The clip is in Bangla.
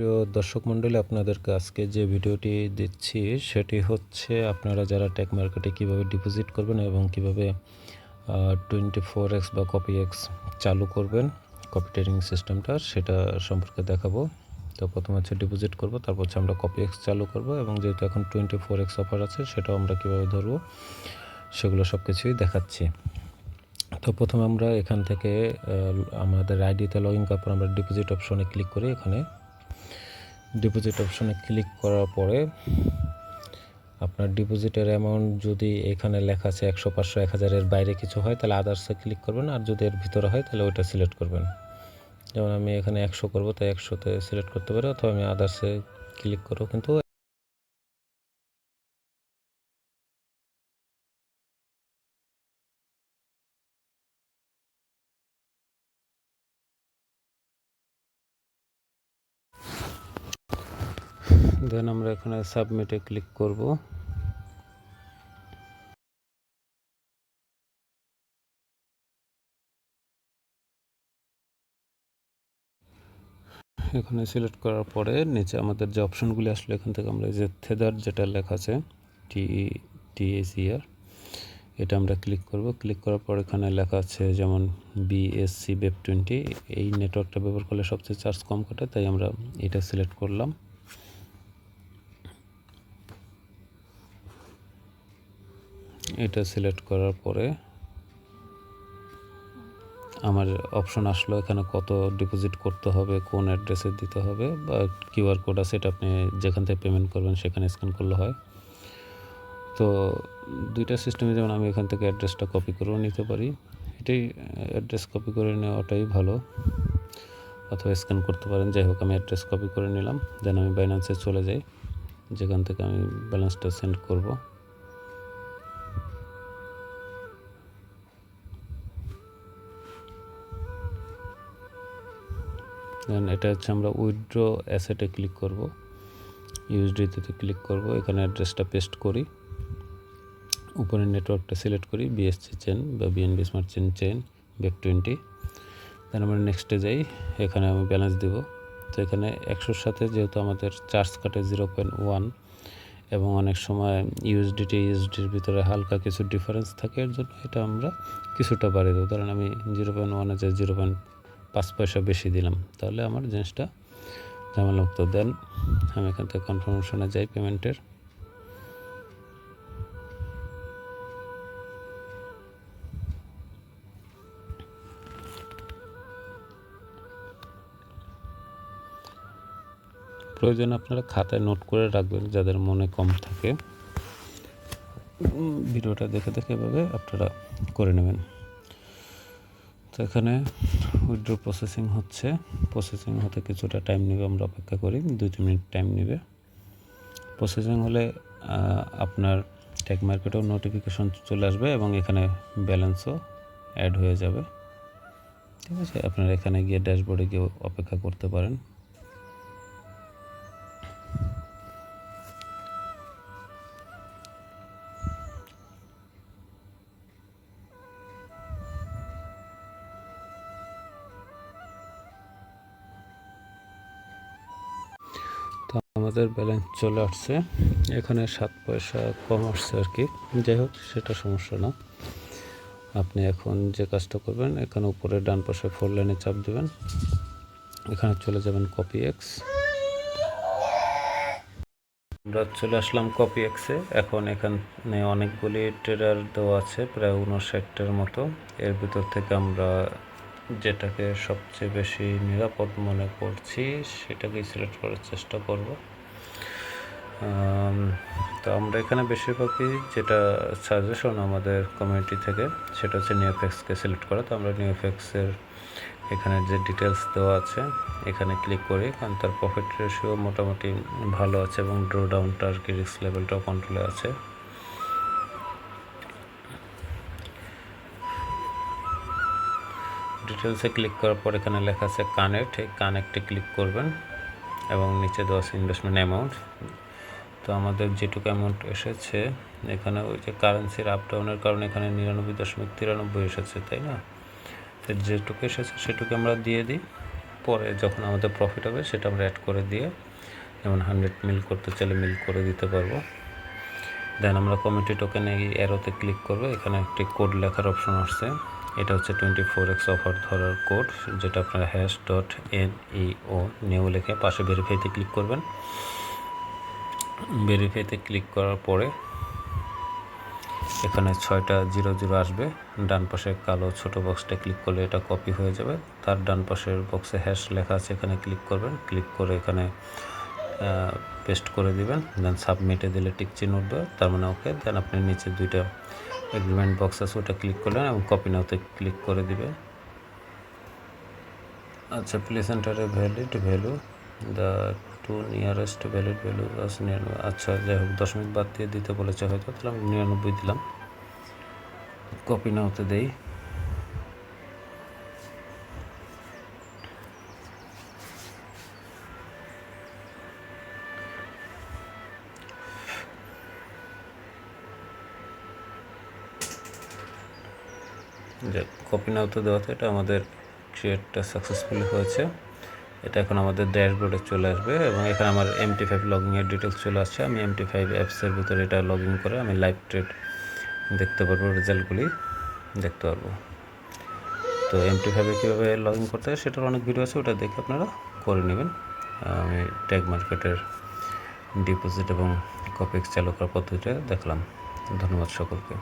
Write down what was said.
প্রিয় দর্শক মণ্ডলী, আপনাদেরকে আজকে যে ভিডিওটি দিচ্ছি সেটি হচ্ছে আপনারা যারা টেক মার্কেটে কীভাবে ডিপোজিট করবেন এবং কীভাবে 24x বা কপিএক্স চালু করবেন, কপি ট্রেডিং সিস্টেমটা সেটা সম্পর্কে দেখাবো। তো প্রথমে হচ্ছে ডিপোজিট করব, তারপর হচ্ছে আমরা কপিএক্স চালু করব এবং যেহেতু এখন 24x অফার আছে সেটাও আমরা কীভাবে ধরবো সেগুলো সব কিছুই দেখাচ্ছি। তো প্রথমে আমরা এখান থেকে আমাদের আইডিতে লগ ইন করার পর আমরা ডিপোজিট অপশনে ক্লিক করি। এখানে ডিপোজিট অপশনে ক্লিক করার পরে আপনার ডিপোজিটের অ্যামাউন্ট যদি এখানে লেখা আছে 100, 500, 1000 এর বাইরে কিছু হয় তাহলে আদার্সে ক্লিক করবেন, আর যদি এর ভিতরে হয় তাহলে ওইটা সিলেক্ট করবেন। যেমন আমি এখানে 100 করব, তাই 100তে সিলেক্ট করতে পারি, অথবা আমি আদার্সে ক্লিক করব। কিন্তু দেন আমরা এখানে সাবমিটে ক্লিক করব। এখানে সিলেক্ট করার পরে নিচে আমাদের যে অপশনগুলি আসলে এখান থেকে আমরা যে থেদার যেটা লেখা আছে TETHER, এটা আমরা ক্লিক করব। ক্লিক করার পর এখানে লেখা আছে যেমন BSC Web20, এই নেটওয়ার্কটা ব্যবহার করলে সবচেয়ে চার্জ কম কাটে, তাই আমরা এটা সিলেক্ট করলাম। এটা সিলেক্ট করার পরে আমার অপশন আসলো এখানে কত ডিপোজিট করতে হবে, কোন অ্যাড্রেসে দিতে হবে, বা কিউআর কোড আছে, এটা আপনি যেখান থেকে পেমেন্ট করবেন সেখানে স্ক্যান করলে হয়। তো দুইটা সিস্টেমে, যেমন আমি এখান থেকে অ্যাড্রেসটা কপি করেও নিতে পারি, এটাই অ্যাড্রেস কপি করে নেওয়াটাই ভালো, অথবা স্ক্যান করতে পারেন। যাই হোক, আমি অ্যাড্রেস কপি করে নিলাম। দেন আমি বাইন্যান্সে চলে যাই, যেখান থেকে আমি ব্যালেন্সটা সেন্ড করব। দেন এটা হচ্ছে আমরা উইথড্র অ্যাসেটে ক্লিক করব, ইউএসডিতে ক্লিক করব। এখানে অ্যাড্রেসটা পেস্ট করি, উপরে নেটওয়ার্কটা সিলেক্ট করি, বিএসসি চেন বা বিএনবি স্মার্ট চেন Web20। দেন আমরা নেক্সটে যাই, এখানে আমি ব্যালেন্স দেব। তো এখানে 100-র সাথে যেহেতু আমাদের চার্জ কাটে 0.1, এবং অনেক সময় ইউএসডির ভিতরে হালকা কিছু ডিফারেন্স থাকে, এর জন্য এটা আমরা কিছুটা বাড়িয়ে দেবো। ধরেন আমি 0.1-এ যে 0.5 পয়সা বেশি দিলাম, তাহলে আমার জিনিসটা ঝামেলামুক্ত। দেন আমি এখান থেকে কনফার্মেশনে যাই পেমেন্টের। প্রয়োজনে আপনারা খাতায় নোট করে রাখবেন, যাদের মনে কম থাকে। ভিডিওটা দেখে দেখে এভাবে আপনারা করে নেবেন। তো এখানে উইথড্র প্রসেসিং হচ্ছে, প্রসেসিং হতে কিছুটা টাইম নেবে, আমরা অপেক্ষা করি, 2-3 মিনিট টাইম নেবে। প্রসেসিং হলে আপনার টেক মার্কেটেও নোটিফিকেশন চলে আসবে এবং এখানে ব্যালেন্সও অ্যাড হয়ে যাবে। ঠিক আছে, আপনারা এখানে গিয়ে ড্যাশবোর্ডে গিয়ে অপেক্ষা করতে পারেন। তো আমাদের ব্যালেন্স চলে আসছে, এখানে 7 পয়সা কম আসছে আর কি। যাই হোক, সেটা সমস্যা না। আপনি এখন যে কাজটা করবেন, এখানে উপরে ডান পাশে 4 লাইনে চাপ দেবেন, এখানে চলে যাবেন কপিএক্স। আমরা চলে আসলাম কপিএক্সে। এখন এখানে অনেকগুলি ট্রেডার দেওয়া আছে, প্রায় 59টার মতো। এর ভিতর থেকে আমরা যেটাকে সবচেয়ে বেশি নিরাপদ মনে করছি সেটাকেই সিলেক্ট করার চেষ্টা করব। তো আমরা এখানে বেশিরভাগই যেটা সাজেশন আমাদের কমিউনিটি থেকে, সেটা হচ্ছে নিউএফএক্সকে সিলেক্ট করা। তো আমরা নিউএফএক্সের এখানে যে ডিটেলস দেওয়া আছে এখানে ক্লিক করি, কারণ তার প্রফিট রেশিও মোটামুটি ভালো আছে এবং ড্র ডাউনটা আর কি রিস্ক লেভেলটাও কন্ট্রোলে আছে। ডিটেলসে ক্লিক করার পর এখানে লেখা আছে কানেক্ট, এই কানেক্টে ক্লিক করবেন এবং নিচে দেওয়া আছে ইনভেস্টমেন্ট অ্যামাউন্ট। তো আমাদের যেটুকু অ্যামাউন্ট এসেছে, এখানে ওই যে কারেন্সির আপ ডাউনের কারণে এখানে 99.93 এসেছে, তাই না? তো যেটুকু এসেছে সেটুকু আমরা দিয়ে দিই। পরে যখন আমাদের প্রফিট হবে সেটা আমরা অ্যাড করে দিয়ে, যেমন 100 মিল করতে চাইলে মিল করে দিতে পারবো। দেন আমরা কমিউনিটি টোকেনে এই অ্যারোতে ক্লিক করবো, এখানে একটি কোড লেখার অপশন আসছে, এটা হচ্ছে 24x অফার ধরার কোড, যেটা আপনারা #NEO নিউ লিখে পাশে ভেরিফাইতে ক্লিক করবেন। ভেরিফাইতে ক্লিক করার পরে এখানে 6টা 00 আসবে, ডান পাশে কালো ছোট বক্সটা ক্লিক করলে এটা কপি হয়ে যাবে। তার ডান পাশের বক্সে হ্যাশ লেখা আছে, এখানে ক্লিক করবেন, ক্লিক করে এখানে পেস্ট করে দিবেন। দেন সাবমিটে দিলে টিক চিহ্ন উঠবে, তার মানে ওকে। দেন আপনি নিচে 2টা এগ্রিমেন্ট বক্স আছে, ওটা ক্লিক করলেন এবং কপি নাওতে ক্লিক করে দিবে। আচ্ছা, please enter a value the 2 nearest valid value আছে 99। আচ্ছা, যাই হোক, দশমিক বাদ দিয়ে দিতে বলেছে হয়তো, তাহলে আমি 99 দিলাম। কপি নাওতে দেই। যে কপি নাওতে দেওয়াতে এটা আমাদের ক্রিয়েটটা সাকসেসফুলি হয়েছে। এটা এখন আমাদের ড্যাশবোর্ডে চলে আসবে এবং এখানে আমার MT5 লগইনের ডিটেলস চলে আসছে। আমি MT5 অ্যাপসের ভিতরে এটা লগ ইন করে আমি লাইভ ট্রেড দেখতে পারবো, রেজাল্টগুলি দেখতে পারবো। তো MT5-এ কীভাবে লগ ইন করতে হয় সেটার অনেক ভিডিও আছে, ওটা দেখে আপনারা করে নেবেন। আমি ট্যাগ মার্কেটের ডিপোজিট এবং কপিএক্স চালু করার পদ্ধতিটা দেখলাম। ধন্যবাদ সকলকে।